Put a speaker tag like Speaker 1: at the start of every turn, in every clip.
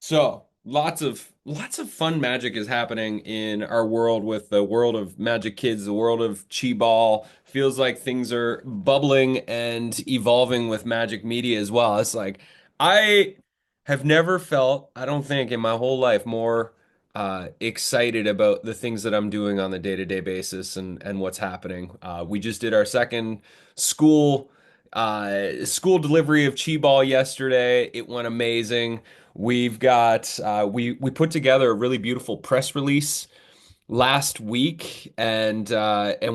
Speaker 1: So, lots of fun magic is happening in our world with the world of Magic Kids, the world of Chi Ball. Feels like things are bubbling and evolving with Magic Media as well. It's like I have never felt, I don't think in my whole life, more excited about the things that I'm doing on the day-to-day basis and what's happening. We just did our second school school delivery of Chi Ball yesterday. It went amazing. We've got we put together a really beautiful press release last week, and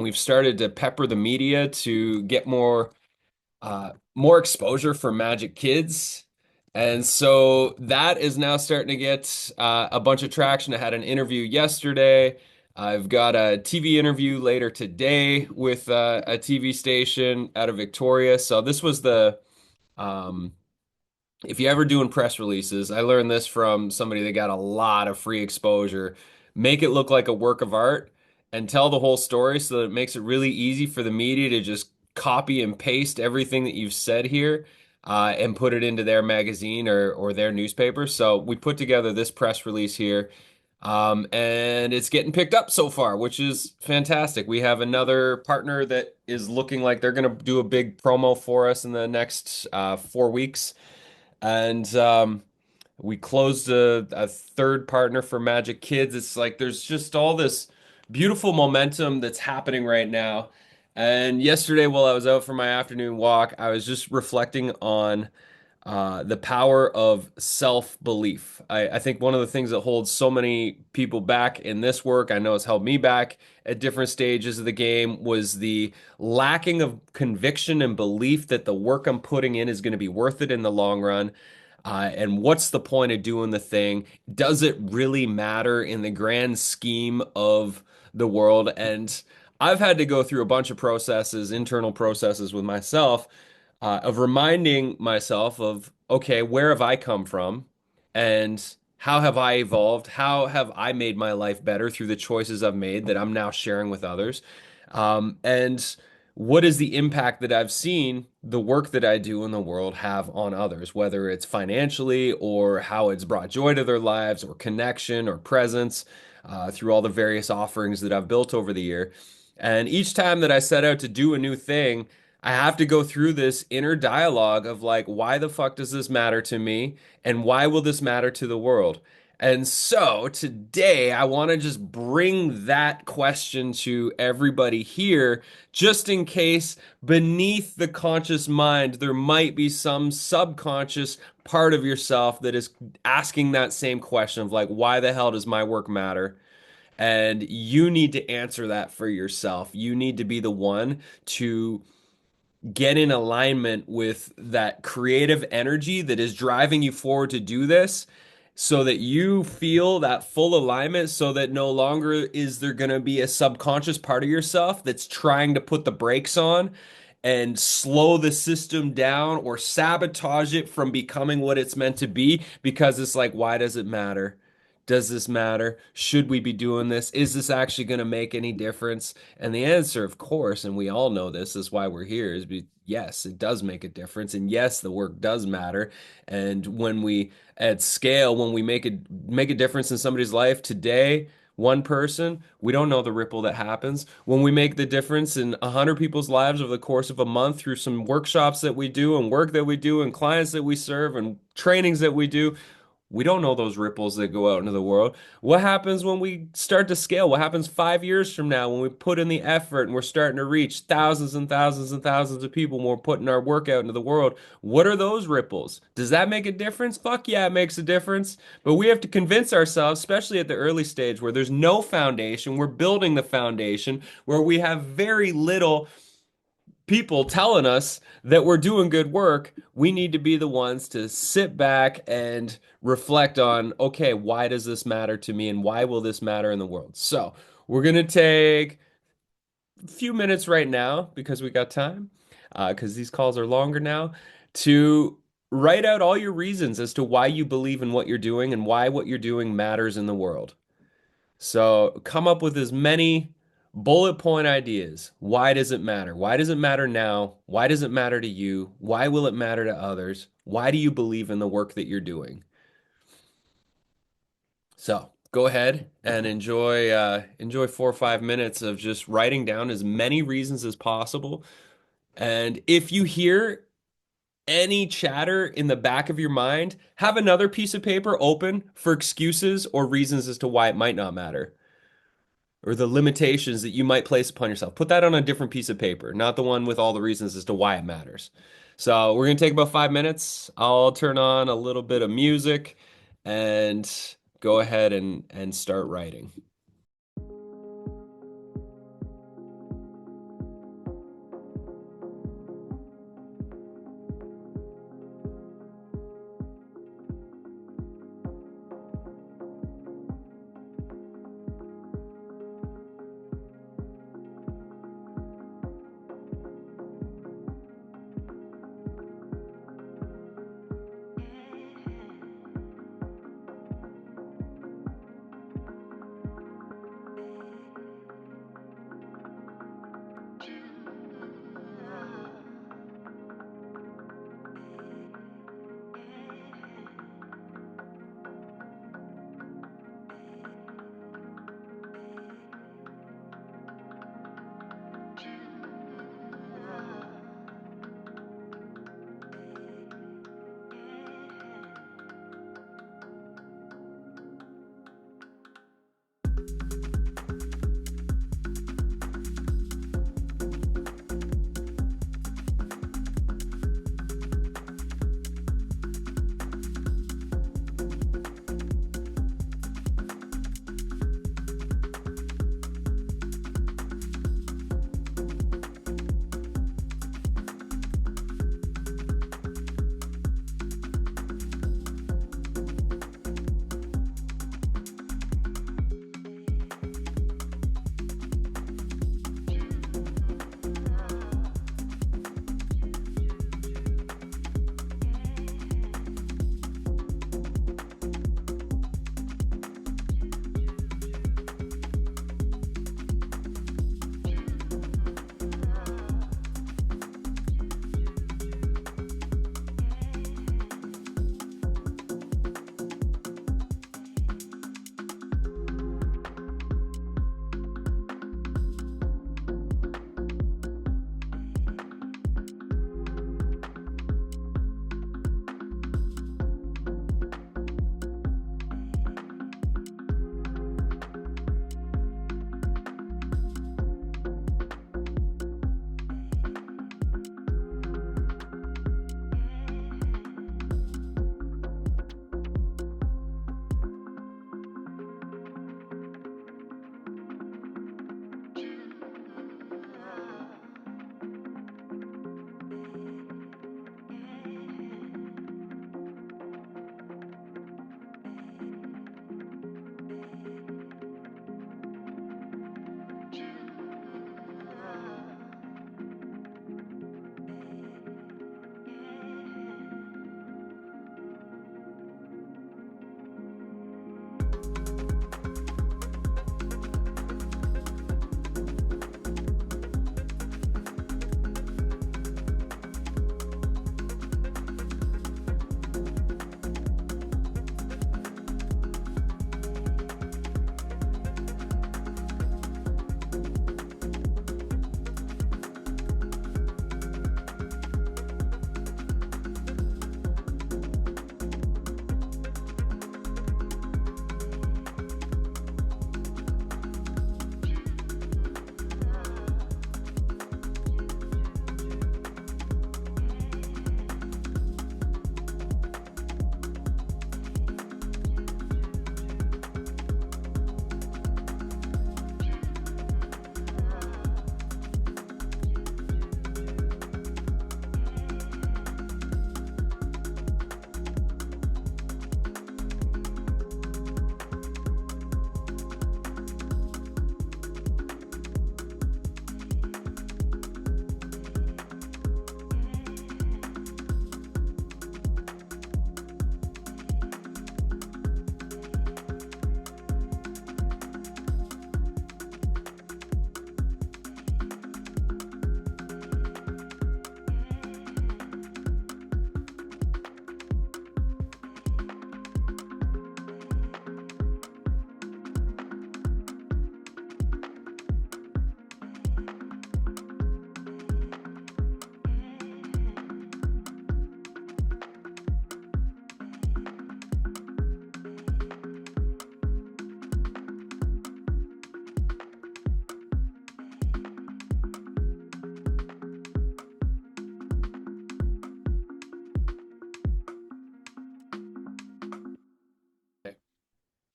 Speaker 1: we've started to pepper the media to get more exposure for Magic Kids. And so that is now starting to get a bunch of traction. I had an interview yesterday. I've got a TV interview later today with a TV station out of Victoria. So this was the um, if you ever doing press releases, I learned this from somebody that got a lot of free exposure. Make it look like a work of art and tell the whole story so that it makes it really easy for the media to just copy and paste everything that you've said here and put it into their magazine or their newspaper. So we put together this press release here. And it's getting picked up so far, which is fantastic. We have another partner that is looking like they're going to do a big promo for us in the next 4 weeks. And we closed a third partner for Magic Kids. It's like there's just all this beautiful momentum that's happening right now. And yesterday, while I was out for my afternoon walk, I was just reflecting on the power of self-belief. I think one of the things that holds so many people back in this work, I know it's held me back at different stages of the game, was the lacking of conviction and belief that the work I'm putting in is going to be worth it in the long run. And what's the point of doing the thing? Does it really matter in the grand scheme of the world? And I've had to go through a bunch of processes, internal processes with myself, of reminding myself of, okay, where have I come from? And how have I evolved? How have I made my life better through the choices I've made that I'm now sharing with others? And what is the impact that I've seen the work that I do in the world have on others, whether it's financially or how it's brought joy to their lives or connection or presence through all the various offerings that I've built over the year. And each time that I set out to do a new thing, I have to go through this inner dialogue of like, why the fuck does this matter to me? And why will this matter to the world? And so today I want to just bring that question to everybody here, just in case beneath the conscious mind, there might be some subconscious part of yourself that is asking that same question of like, why the hell does my work matter? And you need to answer that for yourself. You need to be the one to get in alignment with that creative energy that is driving you forward to do this so that you feel that full alignment so that no longer is there going to be a subconscious part of yourself that's trying to put the brakes on and slow the system down or sabotage it from becoming what it's meant to be because it's like, why does it matter? Does this matter? Should we be doing this? Is this actually going to make any difference? And the answer, of course, and we all know this is why we're here, is yes, it does make a difference. And yes, the work does matter. And when we at scale, when we make a difference in somebody's life today, one person, we don't know the ripple that happens. When we make the difference in 100 people's lives over the course of a month through some workshops that we do and work that we do and clients that we serve and trainings that we do, we don't know those ripples that go out into the world. What happens when we start to scale? What happens 5 years from now when we put in the effort and we're starting to reach thousands and thousands and thousands of people when we're putting our work out into the world? What are those ripples? Does that make a difference? Fuck yeah, it makes a difference. But we have to convince ourselves, especially at the early stage where there's no foundation, we're building the foundation, where we have very little people telling us that we're doing good work, we need to be the ones to sit back and reflect on, okay, why does this matter to me and why will this matter in the world? So, we're going to take a few minutes right now because we got time, because these calls are longer now, to write out all your reasons as to why you believe in what you're doing and why what you're doing matters in the world. So come up with as many bullet point ideas. Why does it matter? Why does it matter now? Why does it matter to you? Why will it matter to others? Why do you believe in the work that you're doing? So go ahead and enjoy 4 or 5 minutes of just writing down as many reasons as possible. And if you hear any chatter in the back of your mind, have another piece of paper open for excuses or reasons as to why it might not matter, or the limitations that you might place upon yourself. Put that on a different piece of paper, not the one with all the reasons as to why it matters. So we're gonna take about 5 minutes. I'll turn on a little bit of music and go ahead and start writing.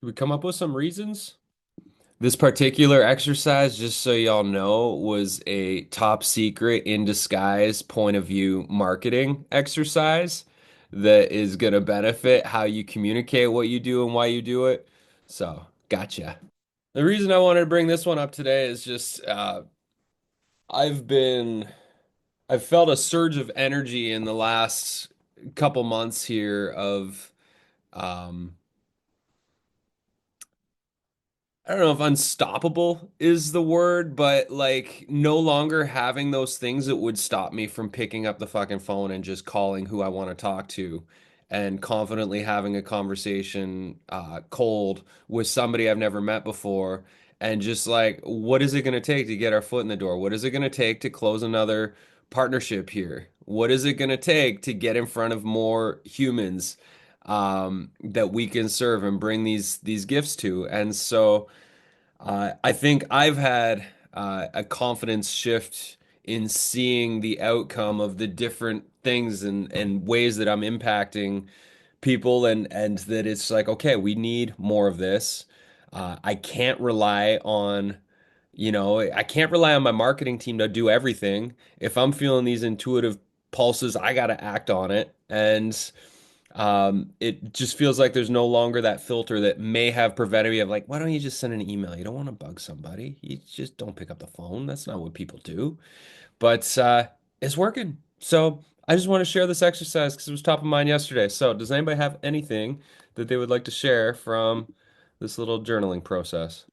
Speaker 1: we come up with some reasons? This particular exercise, just so y'all know, was a top secret in disguise point of view marketing exercise that is going to benefit how you communicate what you do and why you do it. So, gotcha. The reason I wanted to bring this one up today is just I've been I've felt a surge of energy in the last couple months here of um I don't know if unstoppable is the word, but like no longer having those things that would stop me from picking up the fucking phone and just calling who I want to talk to and confidently having a conversation cold with somebody I've never met before. And just like, what is it going to take to get our foot in the door? What is it going to take to close another partnership here? What is it going to take to get in front of more humans that we can serve and bring these gifts to? And so. I think I've had a confidence shift in seeing the outcome of the different things and ways that I'm impacting people, and that it's like, okay, we need more of this. I can't rely on, I can't rely on my marketing team to do everything. If I'm feeling these intuitive pulses, I got to act on it. And it just feels like there's no longer that filter that may have prevented me of like, why don't you just send an email? You don't want to bug somebody. You just don't pick up the phone. That's not what people do. But it's working. So I just want to share this exercise because it was top of mind yesterday. So does anybody have anything that they would like to share from this little journaling process?